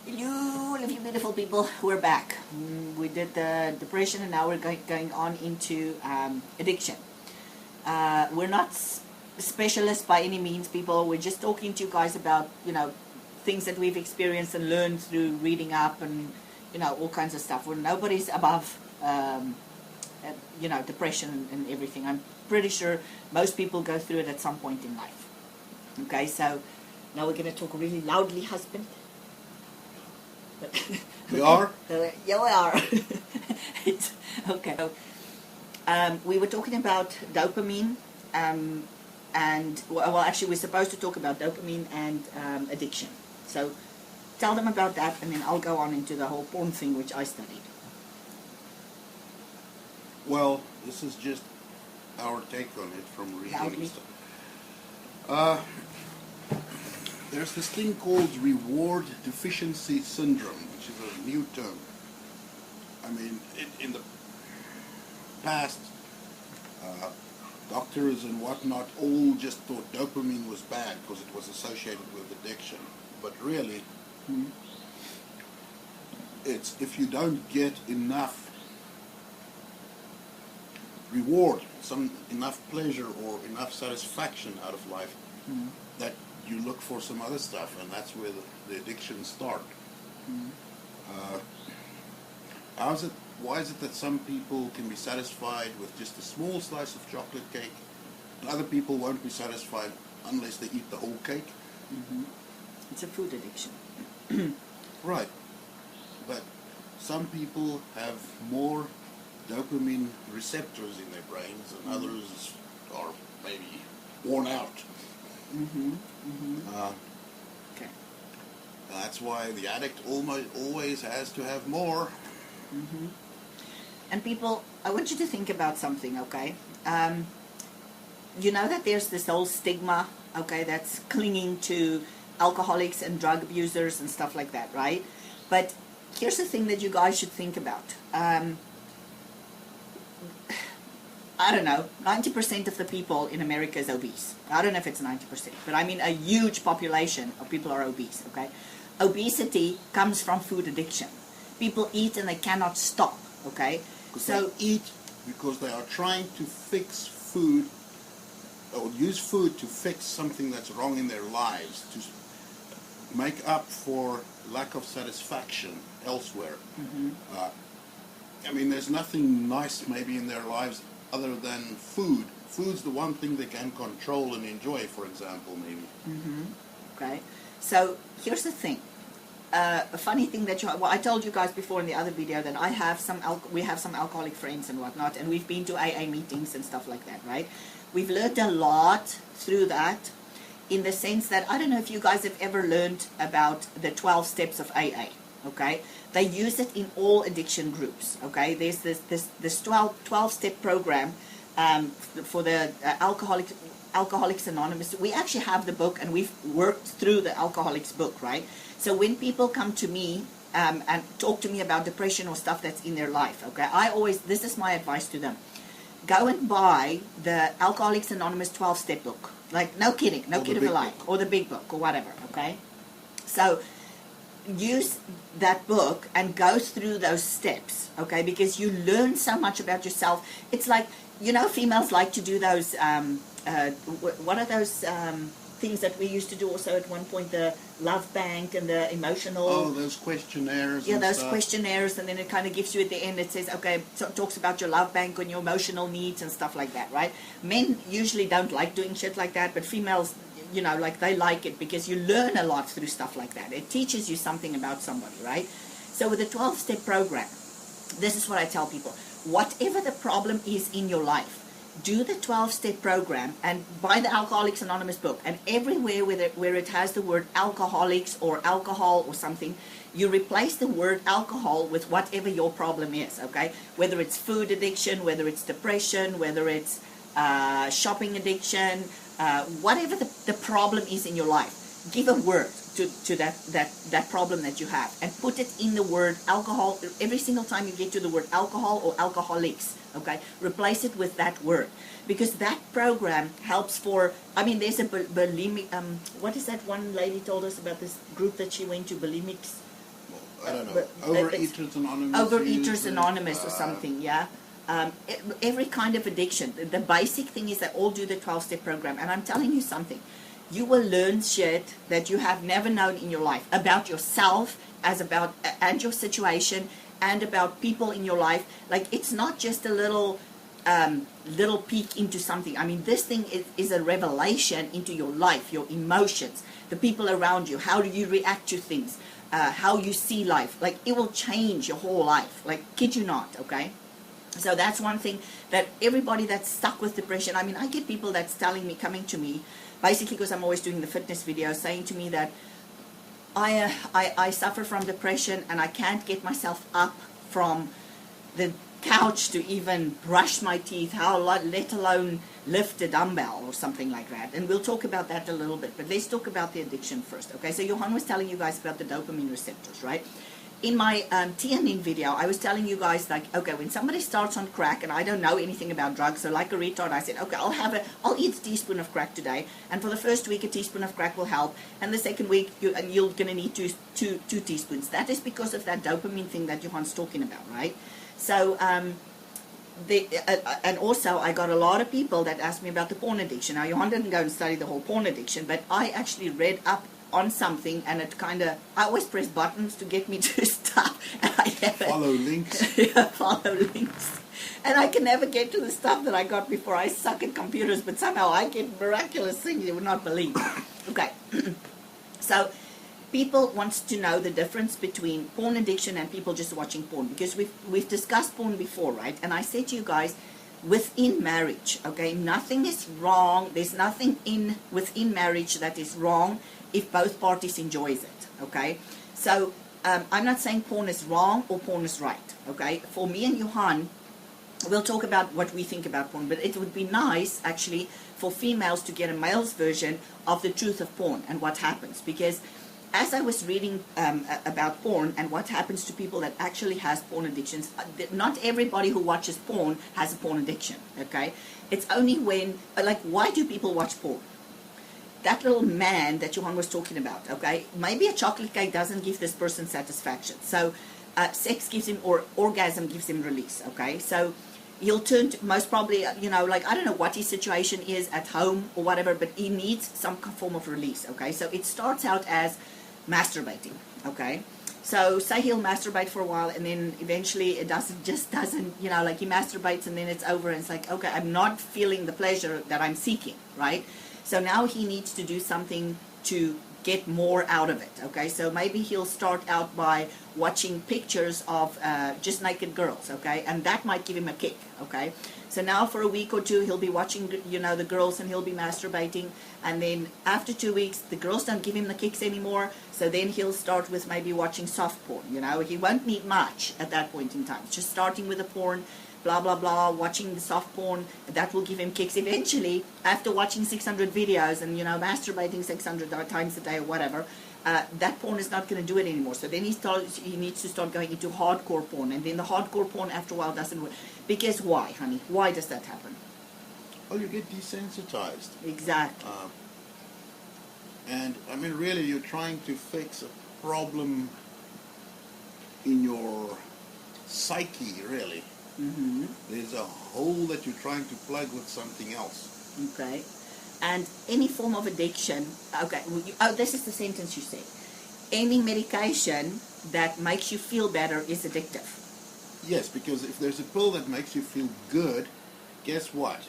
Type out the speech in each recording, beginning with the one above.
Hello, lovely beautiful people, we're back. We did the depression and now we're going on into addiction. We're not specialists by any means, people. We're just talking to you guys about, things that we've experienced and learned through reading up and, all kinds of stuff. Nobody's above, depression and everything. I'm pretty sure most people go through it at some point in life. Okay, so now we're going to talk really loudly, husband. We are? Yeah, we are. Okay. So, we were talking about dopamine, actually we're supposed to talk about dopamine and addiction. So tell them about that, and then I'll go on into the whole porn thing, which I studied. Well, this is just our take on it from reading Loudly. stuff. There's this thing called reward deficiency syndrome, which is a new term. I mean, in the past, doctors and whatnot all just thought dopamine was bad because it was associated with addiction. But really, it's if you don't get enough reward, enough pleasure or enough satisfaction out of life, that you look for some other stuff, and that's where the addictions start. Why is it that some people can be satisfied with just a small slice of chocolate cake, and other people won't be satisfied unless they eat the whole cake? It's a food addiction. Right. But some people have more dopamine receptors in their brains, and others are maybe worn out. Okay. That's why the addict always has to have more. And people, I want you to think about something, okay? You know that there's this whole stigma, okay, that's clinging to alcoholics and drug abusers and stuff like that, right? But here's the thing that you guys should think about. I don't know, 90% of the people in America is obese. I don't know if it's 90%, but I mean a huge population of people are obese, okay? Obesity comes from food addiction. People eat and they cannot stop, okay? So they eat because they are trying to fix food, or use food to fix something that's wrong in their lives, to make up for lack of satisfaction elsewhere. I mean, there's nothing nice maybe in their lives other than food. Food's the one thing they can control and enjoy, for example, maybe. Okay, so here's the thing. A funny thing that I told you guys before in the other video that we have some alcoholic friends and whatnot, and we've been to AA meetings and stuff like that, right? We've learned a lot through that, in the sense that I don't know if you guys have ever learned about the 12 steps of AA. Okay, they use it in all addiction groups. Okay, there's this 12-step program for the Alcoholics Anonymous. We actually have the book, and we've worked through the Alcoholics book, right? So when people come to me and talk to me about depression or stuff that's in their life, okay, this is my advice to them: go and buy the Alcoholics Anonymous 12-step book. Like, no kidding, no kid of a lie, or the big book or whatever. Okay, so use that book and go through those steps, okay, because you learn so much about yourself. It's like, females like to do those what are those things that we used to do also at one point, the love bank and the emotional, those questionnaires. Yeah, those questionnaires, and then it kind of gives you at the end, it says, okay, so it talks about your love bank and your emotional needs and stuff like that, right? Men usually don't like doing shit like that, but females, they like it because you learn a lot through stuff like that. It teaches you something about somebody, right? So with the 12-step program, this is what I tell people. Whatever the problem is in your life, do the 12-step program and buy the Alcoholics Anonymous book. And everywhere where it has the word alcoholics or alcohol or something, you replace the word alcohol with whatever your problem is, okay? Whether it's food addiction, whether it's depression, whether it's shopping addiction, whatever the problem is in your life, give a word to that problem that you have, and put it in the word alcohol. Every single time you get to the word alcohol or alcoholics, okay, replace it with that word, because that program helps for, there's a bulimic, what is that one lady told us about, this group that she went to, bulimics, I don't know. But Overeaters Anonymous. Overeaters Anonymous or something, yeah. Every kind of addiction. The basic thing is they all do the 12-step program. And I'm telling you something. You will learn shit that you have never known in your life about yourself, and your situation, and about people in your life. Like, it's not just a little peek into something. I mean, this thing is a revelation into your life, your emotions, the people around you. How do you react to things? How you see life. Like, it will change your whole life. Like, kid you not, okay? So that's one thing that everybody that's stuck with depression, I mean, I get people that's coming to me, basically because I'm always doing the fitness videos, saying to me that I suffer from depression and I can't get myself up from the couch to even brush my teeth, let alone lift a dumbbell or something like that. And we'll talk about that a little bit, but let's talk about the addiction first. Okay, so Johan was telling you guys about the dopamine receptors, right? In my TNN video, I was telling you guys, like, okay, when somebody starts on crack, and I don't know anything about drugs, so like a retard, I said, okay, I'll eat a teaspoon of crack today, and for the first week, a teaspoon of crack will help, and the second week, you're going to need two teaspoons. That is because of that dopamine thing that Johan's talking about, right? So, and also, I got a lot of people that asked me about the porn addiction. Now, Johan didn't go and study the whole porn addiction, but I actually read up on something, and it I always press buttons to get me to stuff, and I never follow links. Yeah, follow links, and I can never get to the stuff that I got before. I suck at computers, but somehow I get miraculous things you would not believe. Okay, so people wants to know the difference between porn addiction and people just watching porn, because we've discussed porn before, right? And I said to you guys, within marriage, okay, nothing is wrong. There's nothing within marriage that is wrong if both parties enjoys it, okay? So I'm not saying porn is wrong or porn is right, okay? For me and Johan, we'll talk about what we think about porn, but it would be nice, actually, for females to get a male's version of the truth of porn and what happens, because as I was reading about porn and what happens to people that actually has porn addictions, not everybody who watches porn has a porn addiction, okay? It's only when, like, why do people watch porn? That little man that Johan was talking about, okay? Maybe a chocolate cake doesn't give this person satisfaction. So sex gives him, or orgasm gives him release, okay? So he'll turn to, most probably, like, I don't know what his situation is at home or whatever, but he needs some form of release, okay? So it starts out as masturbating, okay? So say he'll masturbate for a while, and then eventually it doesn't, like, he masturbates and then it's over, and it's like, okay, I'm not feeling the pleasure that I'm seeking, right? So now he needs to do something to get more out of it, okay? So maybe he'll start out by watching pictures of just naked girls, okay? And that might give him a kick, okay? So now for a week or two, he'll be watching, the girls, and he'll be masturbating. And then after 2 weeks, the girls don't give him the kicks anymore. So then he'll start with maybe watching soft porn, He won't need much at that point in time. Just starting with the porn, blah, blah, blah, watching the soft porn, that will give him kicks. Eventually, after watching 600 videos and, masturbating 600 times a day or whatever, that porn is not going to do it anymore. So then he needs to start going into hardcore porn. And then the hardcore porn, after a while, doesn't work. Because why, honey? Why does that happen? Well, you get desensitized. Exactly. And, I mean, really, you're trying to fix a problem in your psyche, really. Mm-hmm. There's a hole that you're trying to plug with something else. Okay. And any form of addiction, okay, this is the sentence you say. Any medication that makes you feel better is addictive. Yes, because if there's a pill that makes you feel good, guess what?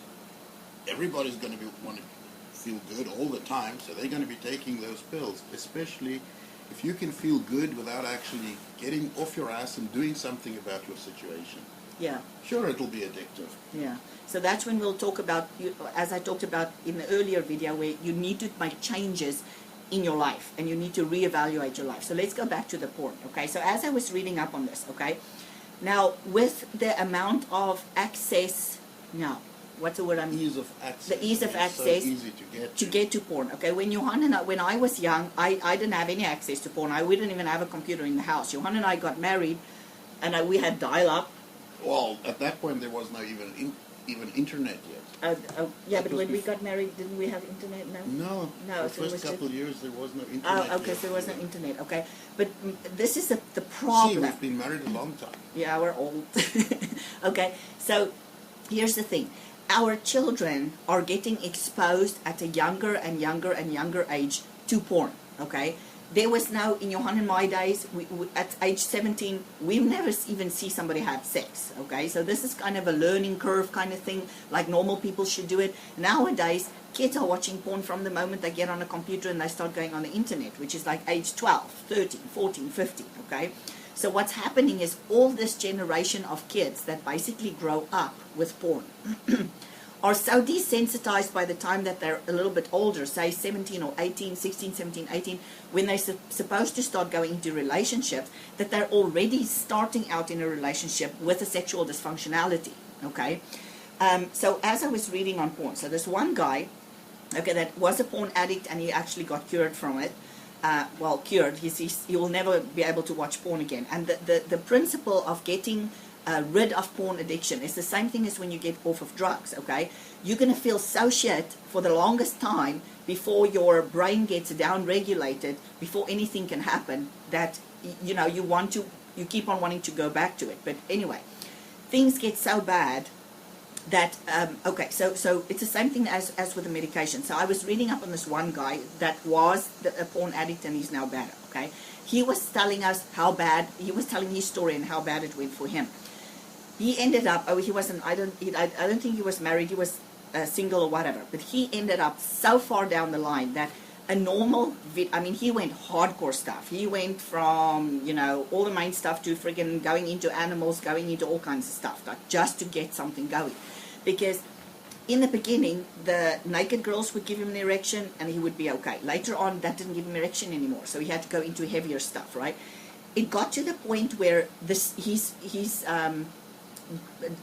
Everybody's going to want to feel good all the time, so they're going to be taking those pills, especially if you can feel good without actually getting off your ass and doing something about your situation. Yeah. Sure, it'll be addictive. Yeah. So that's when we'll talk about, as I talked about in the earlier video, where you need to make changes in your life and you need to reevaluate your life. So let's go back to the porn, okay? So as I was reading up on this, okay? Now, with the amount of access, now, what's the word I'm Ease of access. The ease of access. So easy to get to porn, okay? When Johan and when I was young, I didn't have any access to porn. We didn't even have a computer in the house. Johan and I got married, and we had dial-up. Well, at that point there was no even even internet yet. Yeah, That but was when we got married, didn't we have internet? No. No, the so it was first couple of years there was no internet. Oh, okay, yet. so there was no internet. Okay, but this is the See, problem. we've been married a long time. Yeah, we're old. Okay, so here's the thing. Our children are getting exposed at a younger and younger and younger age to porn, okay? There was no, in Johan and my days, at age 17, we never even see somebody have sex, okay? So this is kind of a learning curve kind of thing, like normal people should do it. Nowadays, kids are watching porn from the moment they get on a computer and they start going on the internet, which is like age 12, 13, 14, 15, okay? So what's happening is all this generation of kids that basically grow up with porn are so desensitized by the time that they're a little bit older, say 17 or 18, 16, 17, 18, when they're supposed to start going into relationships, that they're already starting out in a relationship with a sexual dysfunctionality, okay? So as I was reading on porn, so there's one guy, okay, that was a porn addict and he actually got cured from it. Well, cured, he will never be able to watch porn again. And the principle of getting rid of porn addiction is the same thing as when you get off of drugs, okay? You're going to feel so shit for the longest time before your brain gets down-regulated, before anything can happen, that, you know, you keep on wanting to go back to it. But anyway, things get so bad that, okay, so it's the same thing as with the medication. So I was reading up on this one guy that was a porn addict and he's now better, okay? He was telling us how bad, he was telling his story and how bad it went for him. He ended up, he wasn't, I don't think he was married, he was single or whatever, but he ended up so far down the line that a normal, I mean, he went hardcore stuff. He went from, you know, all the main stuff to friggin' going into animals, going into all kinds of stuff, like just to get something going. Because in the beginning, the naked girls would give him an erection and he would be okay. Later on, that didn't give him an erection anymore, so he had to go into heavier stuff, right? It got to the point where his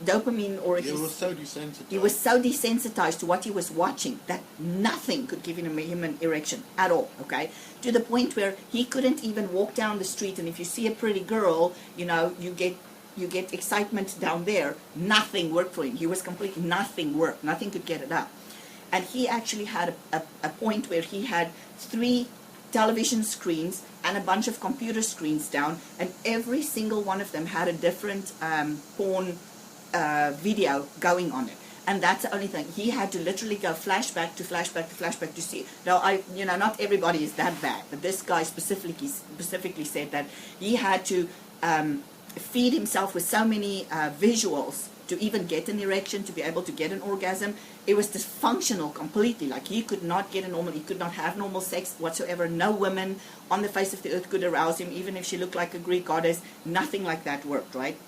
dopamine or He was so desensitized. He was so desensitized to what he was watching that nothing could give him an erection at all, okay? To the point where he couldn't even walk down the street, and if you see a pretty girl, you know, you get excitement down there. Nothing worked for him. He was completely, nothing worked. Nothing could get it up. And he actually had a point where he had 3 television screens and a bunch of computer screens down, and every single one of them had a different porn video going on it. And that's the only thing. He had to literally go flashback to flashback to flashback to see. Now, you know, not everybody is that bad, but this guy specifically said that he had to feed himself with so many visuals to even get an erection, to be able to get an orgasm. It was dysfunctional completely. Like, he could not get he could not have normal sex whatsoever. No woman on the face of the earth could arouse him, even if she looked like a Greek goddess. Nothing like that worked, right?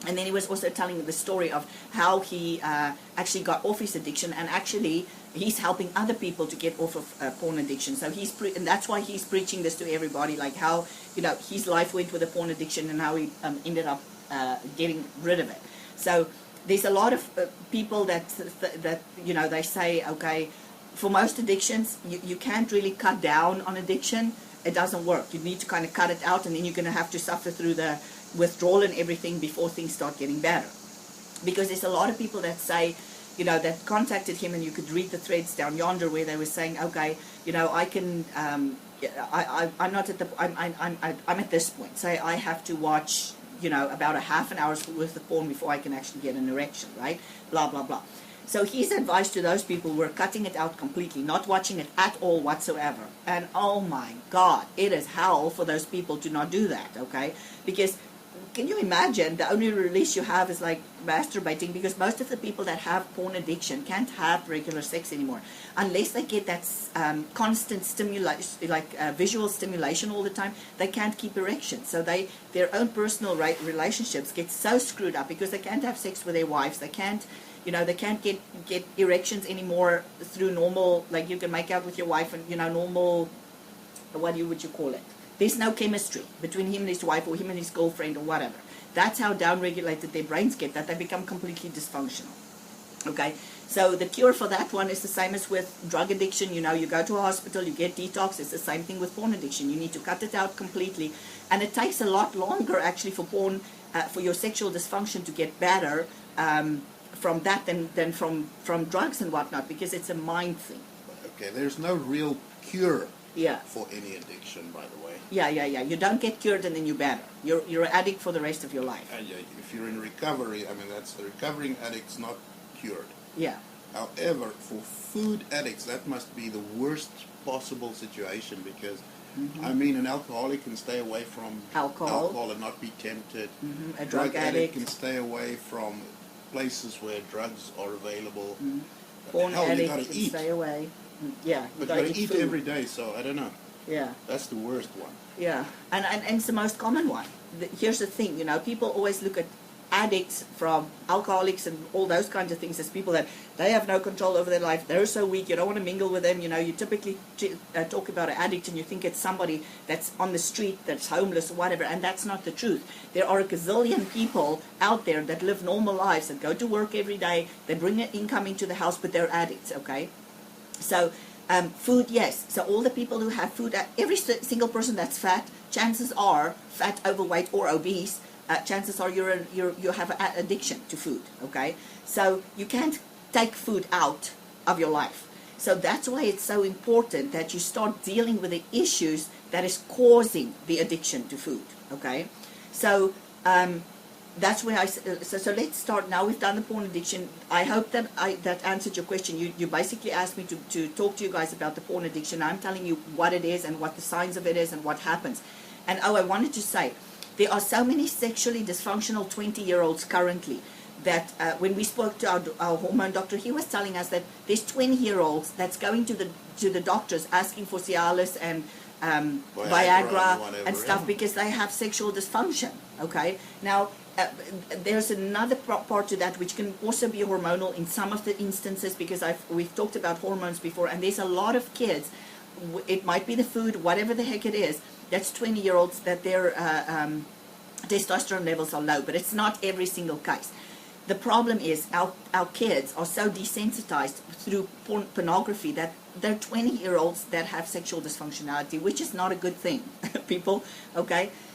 And then he was also telling the story of how he actually got off his addiction, and actually he's helping other people to get off of porn addiction. So and that's why he's preaching this to everybody, like how, you know, his life went with a porn addiction and how he ended up getting rid of it. So there's a lot of people that you know, they say, okay, for most addictions, you can't really cut down on addiction. It doesn't work. You need to kind of cut it out, and then you're going to have to suffer through the withdrawal and everything before things start getting better. Because there's a lot of people that say, you know, that contacted him, and you could read the threads down yonder where they were saying, okay, you know, I can, I'm not at the, I'm at this point. Say I have to watch, you know, about a half an hour's worth of porn before I can actually get an erection, right? Blah, blah, blah. So his advice to those people were cutting it out completely, not watching it at all whatsoever. And oh my God, it is hell for those people to not do that, okay? Because can you imagine the only release you have is like masturbating? Because most of the people that have porn addiction can't have regular sex anymore unless they get that constant stimulation, like visual stimulation all the time. They can't keep erections, so their own personal relationships get so screwed up because they can't have sex with their wives. They can't, you know, they can't get erections anymore through normal, like you can make out with your wife and, you know, normal, what would you call it? There's no chemistry between him and his wife or him and his girlfriend or whatever. That's how down-regulated their brains get, that they become completely dysfunctional. Okay, so the cure for that one is the same as with drug addiction. You know, you go to a hospital, you get detox. It's the same thing with porn addiction. You need to cut it out completely. And it takes a lot longer, actually, for porn, for your sexual dysfunction to get better, from that than from drugs and whatnot, because it's a mind thing. Okay, there's no real cure Yeah. for any addiction, by the way. Yeah. You don't get cured and then you're better. You're an addict for the rest of your life. If you're in recovery, I mean, that's the recovering addict's not cured. Yeah. However, for food addicts, that must be the worst possible situation, because I mean, an alcoholic can stay away from Alcohol and not be tempted. A drug addict can stay away from places where drugs are available. Porn Hell, you addict gotta can eat. stay away. Yeah. But you gotta eat food. every day, so I don't know. Yeah. That's the worst one. Yeah, and it's the most common one. Here's the thing, people always look at addicts from alcoholics and all those kinds of things as people that they have no control over their life, they're so weak, you don't want to mingle with them. You typically talk about an addict and you think it's somebody that's on the street, that's homeless or whatever, and that's not the truth. There are a gazillion people out there that live normal lives, that go to work every day, they bring an income into the house, but they're addicts, okay? So food, yes. So all the people who have food, every single person that's fat, chances are fat, overweight, or obese. Chances are you have an addiction to food. Okay, so you can't take food out of your life. So that's why it's so important that you start dealing with the issues that is causing the addiction to food. Okay, so that's where so let's start now. We've done the porn addiction. I hope that that answered your question. You basically asked me to talk to you guys about the porn addiction. I'm telling you what it is and what the signs of it is and what happens. And I wanted to say, there are so many sexually dysfunctional 20-year-olds currently that when we spoke to our hormone doctor, he was telling us that there's 20-year-olds that's going to the doctors asking for Cialis and Viagra and stuff because they have sexual dysfunction. Okay, now there's another part to that which can also be hormonal in some of the instances, because we've talked about hormones before, and there's a lot of kids, it might be the food, whatever the heck it is, that's 20-year-olds that their testosterone levels are low, but it's not every single case. The problem is our kids are so desensitized through pornography that they're 20-year-olds that have sexual dysfunctionality, which is not a good thing, people, okay?